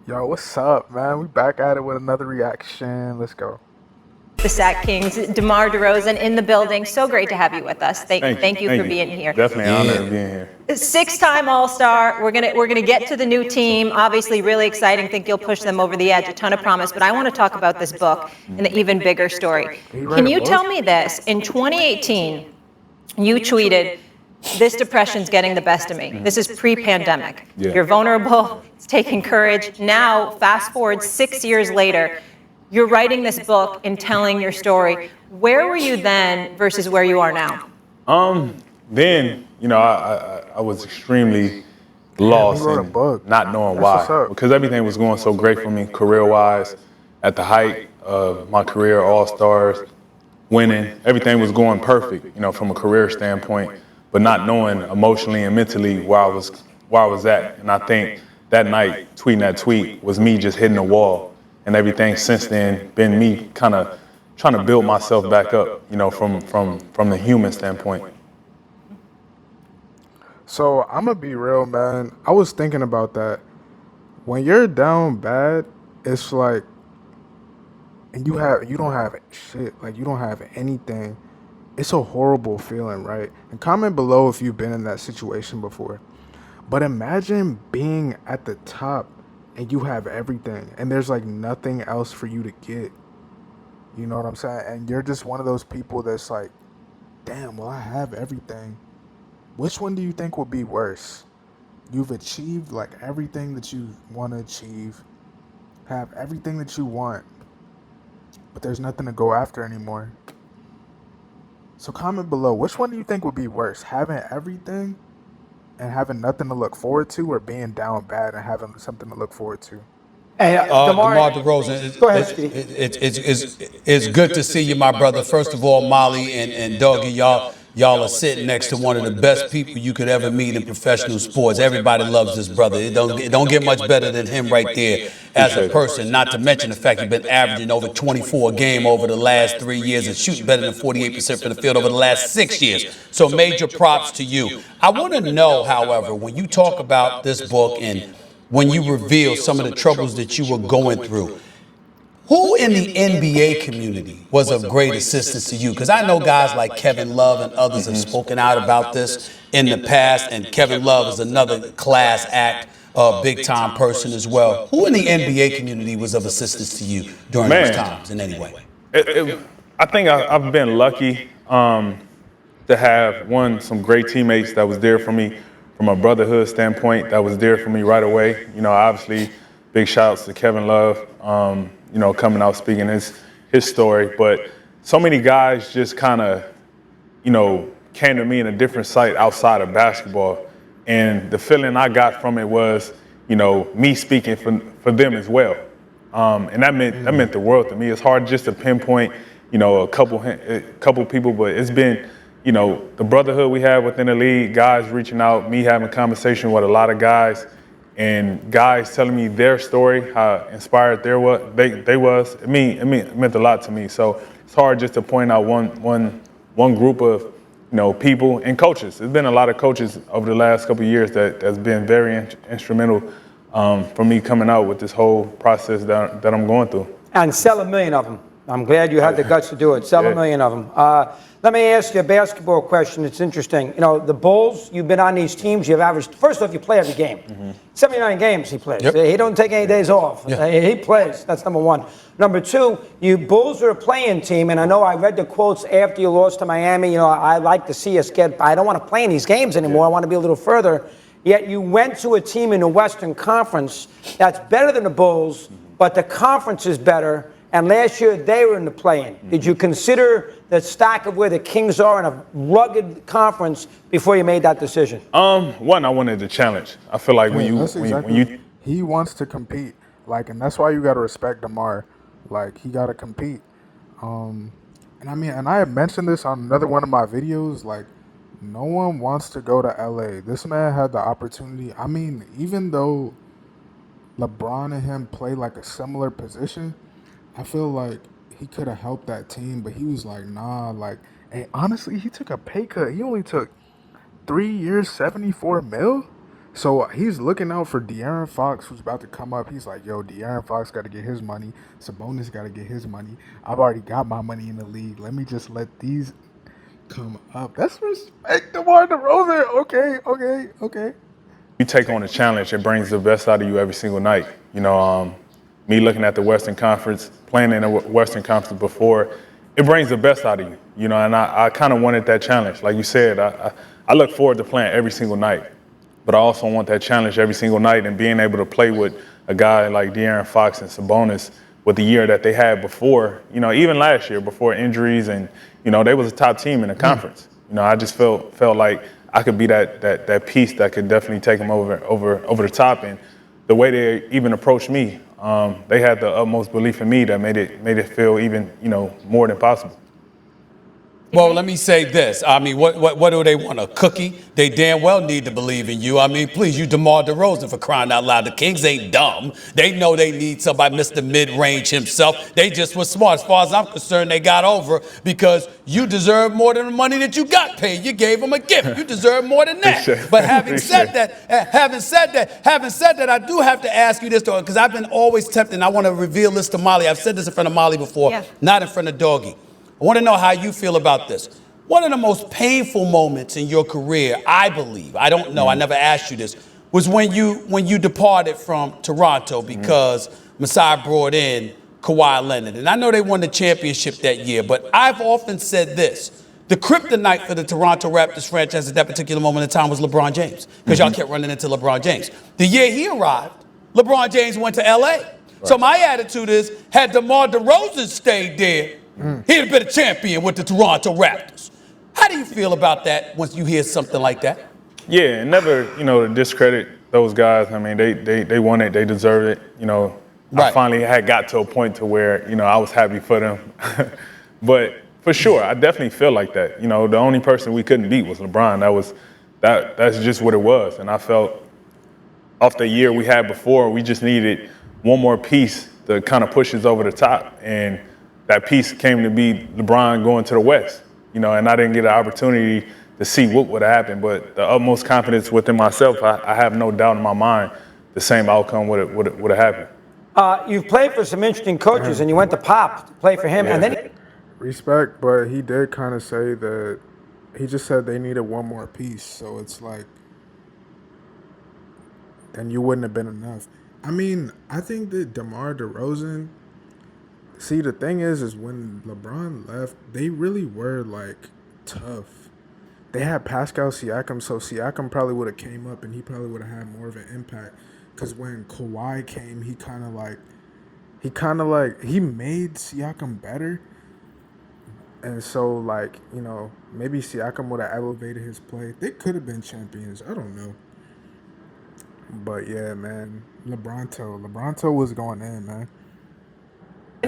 Yo, what's up, man? We back at it with another reaction. Let's go. The Sack Kings, Demar Derozan in the building. So great to have you with us. Thank you Thank for you. being here. Definitely honored being here. Six-time All-Star. We're gonna get to the new team. Obviously, really exciting. Think you'll push them over the edge. A ton of promise. But I want to talk about this book and the even bigger story. Can you tell me this? In 2018, you tweeted, "This depression's getting the best of me." This is pre-pandemic. Yeah. You're vulnerable. It's taking courage. Now, fast forward 6 years later. You're writing this book and telling your story. Where were you then versus where you are now? Then, I was extremely He lost wrote a and book. not knowing That's what's why. up. Because everything was going so great for me career-wise, at the height of my career, All-Stars, winning. Everything was going perfect, from a career standpoint, but not knowing emotionally and mentally where I was at. And I think that night, tweeting that tweet was me just hitting the wall. And everything since then been me kind of trying to build myself back up, from the human standpoint. So I'm gonna be real, man. I was thinking about that. When you're down bad, it's like, and you don't have shit, like you don't have anything. It's a horrible feeling, right? And comment below if you've been in that situation before. But imagine being at the top and you have everything, and there's like nothing else for you to get. You know what I'm saying? And you're just one of those people that's like, damn, well, I have everything. Which one do you think would be worse? You've achieved like everything that you want to achieve, have everything that you want, but there's nothing to go after anymore. So comment below, which one do you think would be worse? Having everything and having nothing to look forward to, or being down bad and having something to look forward to? Hey, DeMar DeRozan, go ahead, Steve. it's good to see you, my brother. First of all, Molly and Dougie, y'all are sitting next to one of the best people you could ever meet in professional sports. Everybody loves this brother. It don't get much better than him right there as a person. Not to mention the fact he's been averaging over 24 a game over the last 3 years and shooting better than 48% from the field over the last 6 years. So major props to you. I want to know, however, when you talk about this book and when you reveal some of the troubles that you were going through, who in the NBA community was of great assistance to you? Because I know guys like Kevin Love and others have spoken out about this in the past, and Kevin Love is another class act, big-time person as well. Who in the NBA community was of assistance to you during those times in any way? I think I've been lucky to have, some great teammates that was there for me from a brotherhood standpoint, that was there for me right away. Obviously, big shouts to Kevin Love, coming out speaking his story. But so many guys just kind of, came to me in a different sight outside of basketball. And the feeling I got from it was, me speaking for them as well. And that meant the world to me. It's hard just to pinpoint, a couple people, but it's been, the brotherhood we have within the league, guys reaching out, me having conversation with a lot of guys, and guys telling me their story, how inspired they was. It meant a lot to me. So it's hard just to point out one group of people and coaches. There's been a lot of coaches over the last couple of years that's been very instrumental for me coming out with this whole process that I'm going through. And sell 1 million of them. I'm glad you had the guts to do it. Sell 1 million of them. Let me ask you a basketball question. It's interesting. The Bulls, you've been on these teams. You've averaged, first off, you play every game. 79 games he plays. Yep. He don't take any days off. Yeah. He plays. That's number one. Number two, you Bulls are a playing team, and I know I read the quotes after you lost to Miami. I like to see us I don't want to play in these games anymore. I want to be a little further. Yet you went to a team in the Western Conference that's better than the Bulls, but the conference is better. And last year, they were in the play-in. Did you consider the stock of where the Kings are in a rugged conference before you made that decision? One, I wanted to challenge. I feel like when you He wants to compete, and that's why you got to respect Demar. He got to compete. And I had mentioned this on another one of my videos. No one wants to go to LA. This man had the opportunity. Even though LeBron and him play a similar position, I feel like he could have helped that team, but he was like, nah, and honestly, he took a pay cut. He only took 3 years, 74 mil. So he's looking out for De'Aaron Fox, who's about to come up. He's like, yo, De'Aaron Fox got to get his money. Sabonis got to get his money. I've already got my money in the league. Let me just let these come up. That's respect, DeMar DeRozan. Okay. You take on a challenge, it brings the best out of you every single night. Me looking at the Western Conference, playing in the Western Conference before, it brings the best out of you. And I kind of wanted that challenge. Like you said, I look forward to playing every single night. But I also want that challenge every single night, and being able to play with a guy like De'Aaron Fox and Sabonis with the year that they had before, even last year before injuries, and they was a top team in the conference. I just felt like I could be that piece that could definitely take them over the top. And the way they even approached me, they had the utmost belief in me that made it feel even more than possible. Well, let me say this. I mean, what do they want, a cookie? They damn well need to believe in you. I mean, please, you DeMar DeRozan, for crying out loud. The Kings ain't dumb. They know they need somebody, Mr. Mid-Range himself. They just were smart. As far as I'm concerned, they got over because you deserve more than the money that you got paid. You gave them a gift. You deserve more than that. But having said that, I do have to ask you this, though, because I've been always tempted, and I want to reveal this to Molly. I've said this in front of Molly before, not in front of Doggy. I want to know how you feel about this. One of the most painful moments in your career, I believe, I don't know, I never asked you this, was when you departed from Toronto because Masai brought in Kawhi Leonard. And I know they won the championship that year, but I've often said this. The kryptonite for the Toronto Raptors franchise at that particular moment in time was LeBron James, because y'all kept running into LeBron James. The year he arrived, LeBron James went to L.A. Right. So my attitude is, had DeMar DeRozan stayed there, he'd have been a champion with the Toronto Raptors. How do you feel about that once you hear something like that? Yeah, and never, to discredit those guys. I mean, they won it, they deserved it. I finally had got to a point to where, I was happy for them. But for sure, I definitely feel like that. The only person we couldn't beat was LeBron. That's just what it was. And I felt off the year we had before, we just needed one more piece to kind of push us over the top. And that piece came to be LeBron going to the West, and I didn't get an opportunity to see what would have happened. But the utmost confidence within myself, I have no doubt in my mind the same outcome would have happened. You've played for some interesting coaches, and you went to Pop to play for him, and then Respect, but he did kind of say that he just said they needed one more piece. So it's like, then you wouldn't have been enough. I mean, I think that DeMar DeRozan. See, the thing is when LeBron left, they really were, like, tough. They had Pascal Siakam, so Siakam probably would have came up and he probably would have had more of an impact. Because when Kawhi came, he made Siakam better. And so, like, maybe Siakam would have elevated his play. They could have been champions. I don't know. But, yeah, man, LeBronto was going in, man.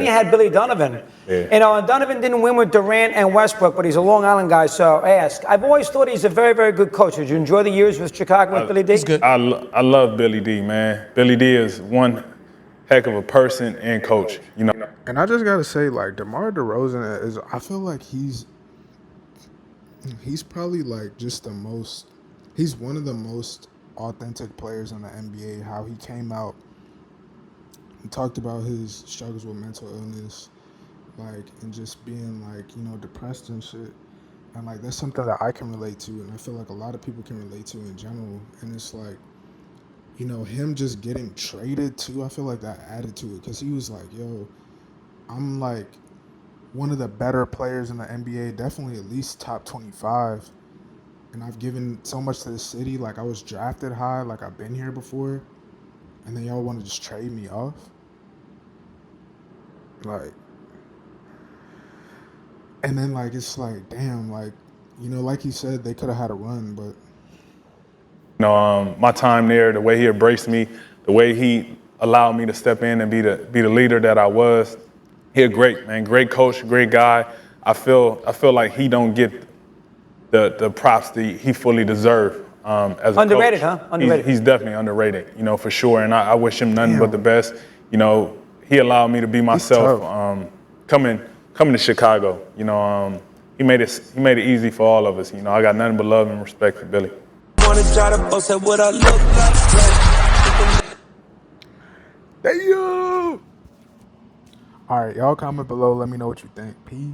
you had Billy Donovan. Yeah. And Donovan didn't win with Durant and Westbrook, but he's a Long Island guy, so I've always thought he's a very, very good coach. Did you enjoy the years with Chicago with Billy D? He's good. I love Billy D, man. Billy D is one heck of a person and coach, And I just got to say, like, DeMar DeRozan I feel like he's probably, like, he's one of the most authentic players in the NBA, how he came out. He talked about his struggles with mental illness, like, and just being, like, depressed and shit. And, like, that's something that I can relate to, and I feel like a lot of people can relate to in general. And it's like, him just getting traded too, I feel like that added to it. Because he was like, yo, I'm, like, one of the better players in the NBA, definitely at least top 25. And I've given so much to the city. Like, I was drafted high, like, I've been here before. And then y'all want to just trade me off? Like, and then, like, it's like, damn, like, like he said, they could have had a run, but. My time there, the way he embraced me, the way he allowed me to step in and be the leader that I was, he's great, man. Great coach, great guy. I feel like he don't get the props that he fully deserves. As a underrated, coach. Huh? Underrated. He's definitely underrated, for sure. And I wish him nothing but the best. He allowed me to be myself. Coming to Chicago, he made it easy for all of us. I got nothing but love and respect for Billy. Wanna try to post at what I look like. All right, y'all comment below. Let me know what you think. Peace.